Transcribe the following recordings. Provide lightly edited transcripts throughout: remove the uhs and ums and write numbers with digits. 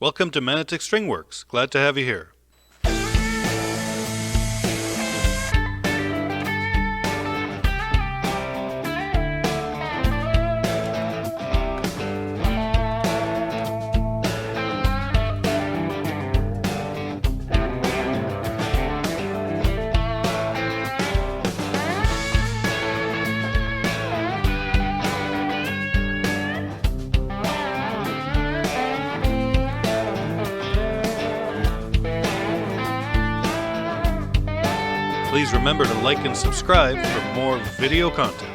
Welcome to Manotick StringWorks. Glad to have you here. Please remember to like and subscribe for more video content.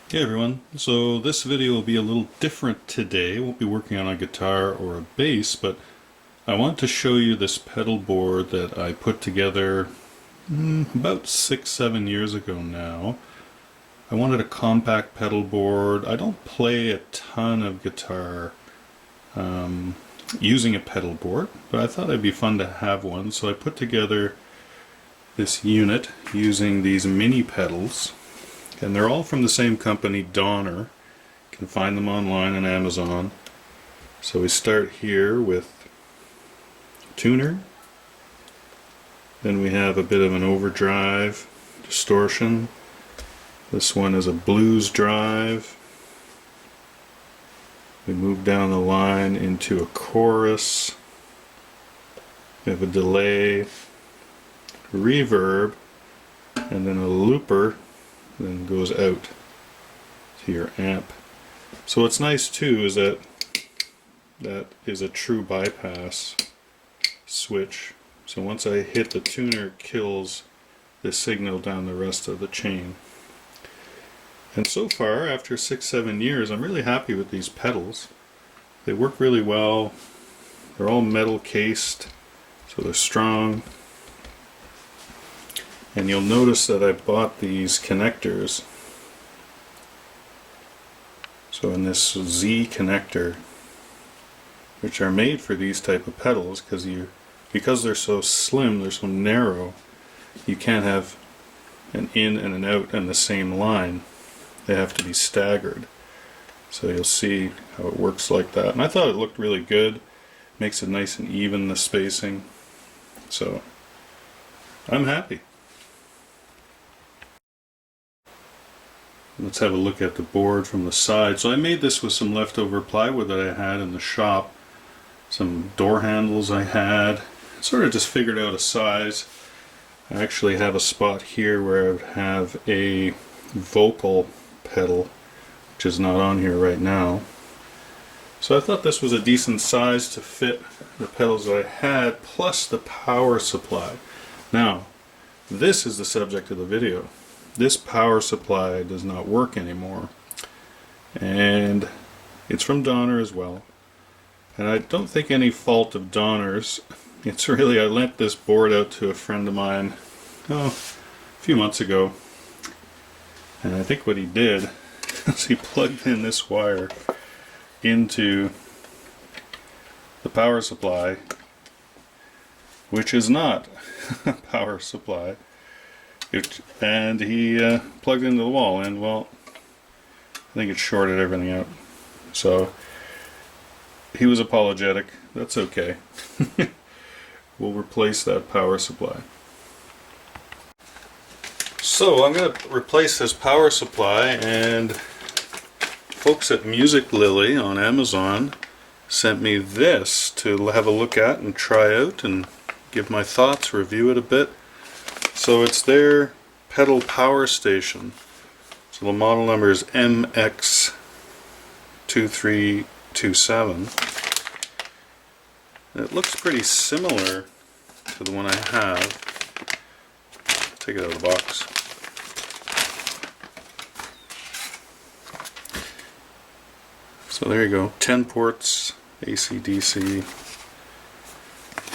Hey everyone, so this video will be a little different today. I won't be working on a guitar or a bass, but I want to show you this pedal board that I put together about 6-7 years ago now. I wanted a compact pedal board. I don't play a ton of guitar using a pedal board, but I thought it'd be fun to have one, so I put together this unit using these mini pedals, and they're all from the same company, Donner. You can find them online on Amazon. So we start here with tuner, then we have a bit of an overdrive, distortion. This one is a blues drive. We move down the line into a chorus. We have a delay, reverb, and then a looper, then goes out to your amp. So what's nice too is that that is a true bypass switch. So once I hit the tuner, it kills the signal down the rest of the chain. And so far, after 6-7 years, I'm really happy with these pedals. They work really well. They're all metal cased, so they're strong. And you'll notice that I bought these connectors. So in this Z connector, which are made for these type of pedals, because they're so slim, they're so narrow, you can't have an in and an out in the same line. They have to be staggered. So you'll see how it works like that. And I thought it looked really good. Makes it nice and even, the spacing. So I'm happy. Let's have a look at the board from the side. So I made this with some leftover plywood that I had in the shop. Some door handles I had. Sort of just figured out a size. I actually have a spot here where I would have a vocal pedal, which is not on here right now. So I thought this was a decent size to fit the pedals that I had, plus the power supply. Now, this is the subject of the video. This power supply does not work anymore, and it's from Donner as well. And I don't think any fault of Donner's. It's really, I lent this board out to a friend of mine a few months ago. And I think what he did is he plugged in this wire into the power supply, which is not a power supply, and he plugged it into the wall, and well, I think it shorted everything out. So he was apologetic. That's okay. We'll replace that power supply. So I'm going to replace this power supply, and folks at Musiclily on Amazon sent me this to have a look at and try out and give my thoughts, review it a bit. So it's their pedal power station. So the model number is MX2327. It looks pretty similar to the one I have. Take it out of the box. So there you go, 10 ports, AC, DC.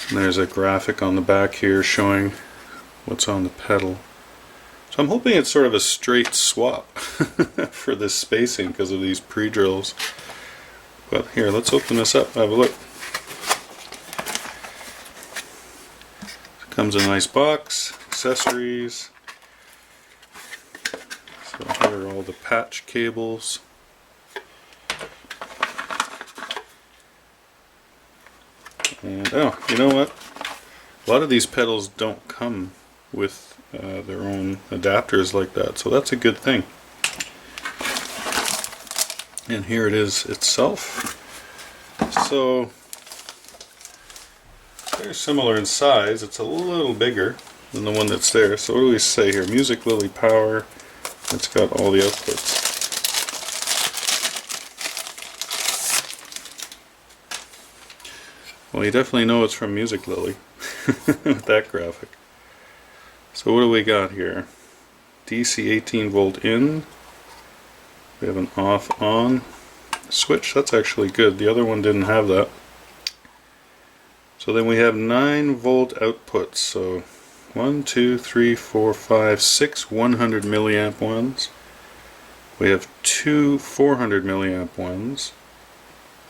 And there's a graphic on the back here showing what's on the pedal. So I'm hoping it's sort of a straight swap for this spacing because of these pre-drills. But here, let's open this up, have a look. Comes in a nice box, accessories. So here are all the patch cables. And oh, you know what? A lot of these pedals don't come with their own adapters like that, so that's a good thing. And here it is itself. So they're similar in size. It's a little bigger than the one that's there. So what do we say here? Musiclily Power. It's got all the outputs. Well, you definitely know it's from Musiclily with that graphic. So what do we got here? DC 18 volt in. We have an off-on switch. That's actually good. The other one didn't have that. So then we have 9 volt outputs. So 1, 2, 3, 4, 5, 6 100 milliamp ones. We have 2 400 milliamp ones.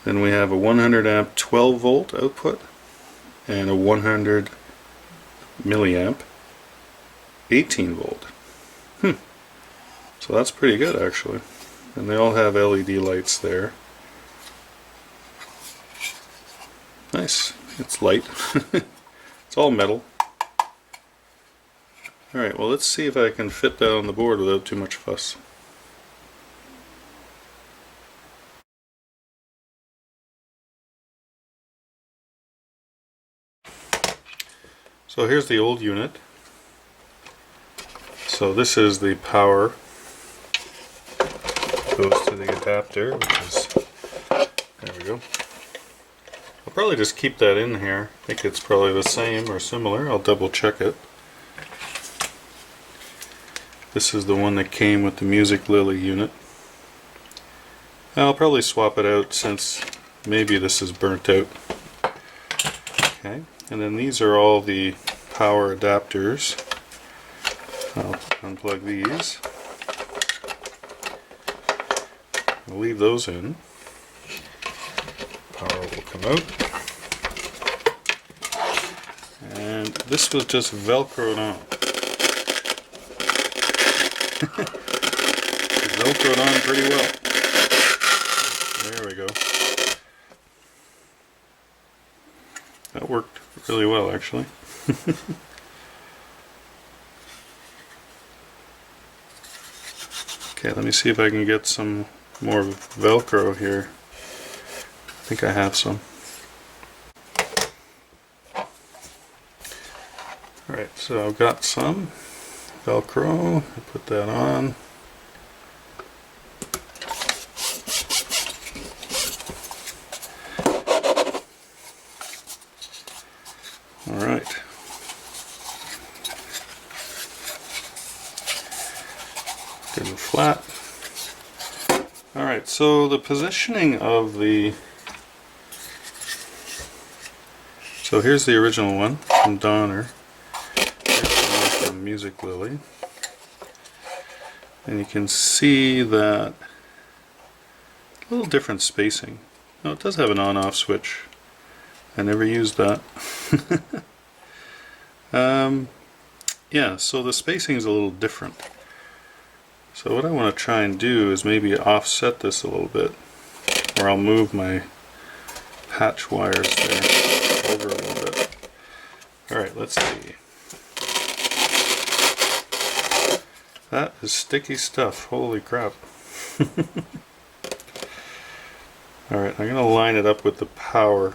Then we have a 100 amp 12 volt output and a 100 milliamp 18 volt. So that's pretty good actually. And they all have LED lights there. Nice. It's light. It's all metal. Alright, well let's see if I can fit that on the board without too much fuss. So here's the old unit. So this is the power. Goes to the adapter, which is, there we go. I'll probably just keep that in here. I think it's probably the same or similar. I'll double check it. This is the one that came with the Musiclily unit. I'll probably swap it out since maybe this is burnt out. Okay, and then these are all the power adapters. I'll unplug these. I'll leave those in. Power will come out. And this was just velcroed on. Velcroed on pretty well. There we go. That worked really well actually. Okay, let me see if I can get some more Velcro here. I think I have some. Alright, so I've got some Velcro. I put that on. Alright. Good and flat. Alright, so the positioning of the... So here's the original one from Donner. Here's the one from Musiclily. And you can see that a little different spacing. No, it does have an on-off switch. I never used that. Yeah, so the spacing is a little different. So what I want to try and do is maybe offset this a little bit, or I'll move my patch wires there over a little bit. Alright, let's see. That is sticky stuff, holy crap. Alright, I'm going to line it up with the power.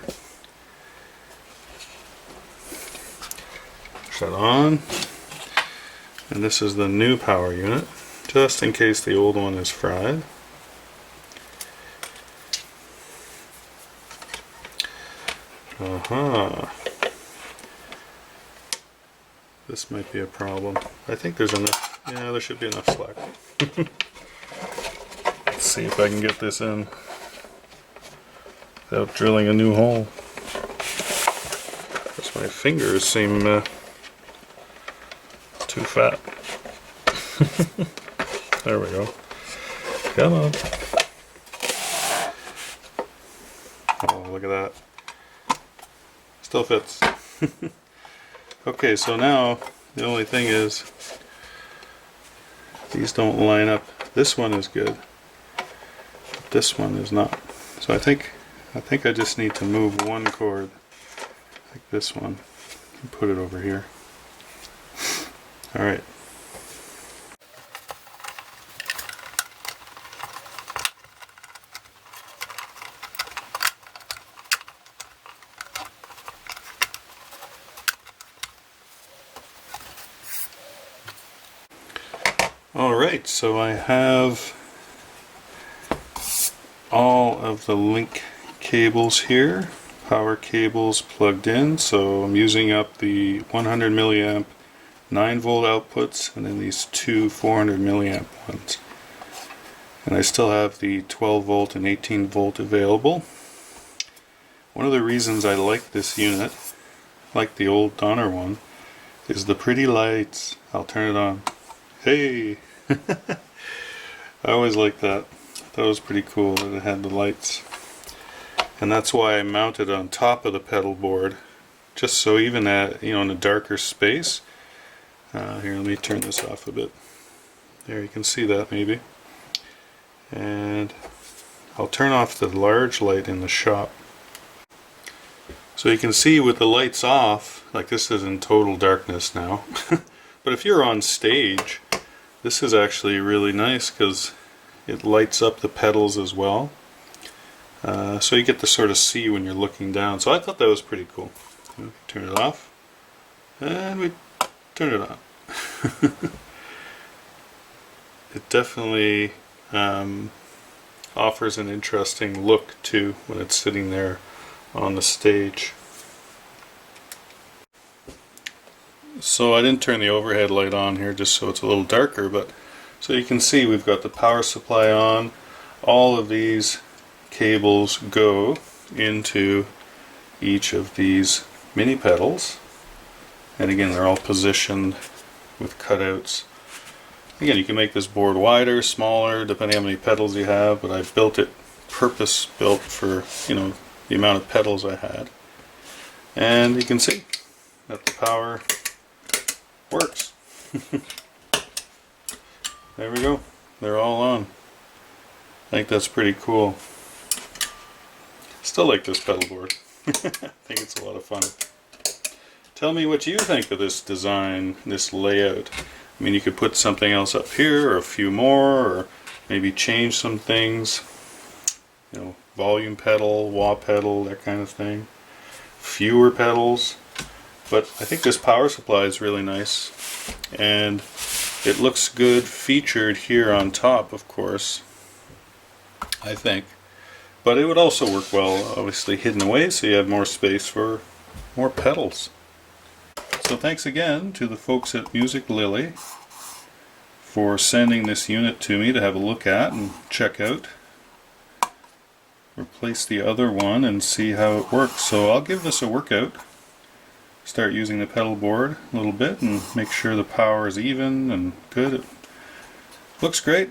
Shut on. And this is the new power unit, just in case the old one is fried. This might be a problem. I think there's enough. Yeah, there should be enough slack. Let's see if I can get this in without drilling a new hole. Because my fingers seem too fat. There we go. Come on. Oh, look at that. Still fits. Okay, so now the only thing is these don't line up. This one is good. This one is not. So I think I just need to move one cord like this one. Put it over here. Alright. Alright, so I have all of the link cables here, power cables plugged in, so I'm using up the 100 milliamp 9 volt outputs and then these two 400 milliamp ones. And I still have the 12 volt and 18 volt available. One of the reasons I like this unit, like the old Donner one, is the pretty lights. I'll turn it on. Hey! I always liked that. That was pretty cool that it had the lights. And that's why I mounted it on top of the pedal board, just so even at, in a darker space. Here, let me turn this off a bit. There, you can see that maybe. And I'll turn off the large light in the shop. So you can see with the lights off, like this is in total darkness now. But if you're on stage, this is actually really nice because it lights up the pedals as well. So you get to sort of see when you're looking down. So I thought that was pretty cool. Turn it off. And we turn it on. It definitely offers an interesting look too when it's sitting there on the stage. So I didn't turn the overhead light on here just so it's a little darker, but so you can see we've got the power supply on. All of these cables go into each of these mini pedals, and again they're all positioned with cutouts. Again, you can make this board wider, smaller, depending on how many pedals you have, but I built it purpose built for the amount of pedals I had. And you can see that the power works. There we go. They're all on. I think that's pretty cool. Still like this pedal board. I think it's a lot of fun. Tell me what you think of this design, this layout. I mean, you could put something else up here, or a few more, or maybe change some things. Volume pedal, wah pedal, that kind of thing. Fewer pedals. But I think this power supply is really nice. And it looks good featured here on top, of course, I think. But it would also work well, obviously, hidden away, so you have more space for more pedals. So thanks again to the folks at Musiclily for sending this unit to me to have a look at and check out. Replace the other one and see how it works. So I'll give this a workout. Start using the pedal board a little bit and make sure the power is even and good. It looks great.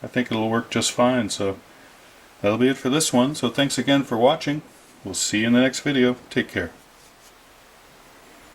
I think it'll work just fine. So that'll be it for this one. So thanks again for watching. We'll see you in the next video. Take care.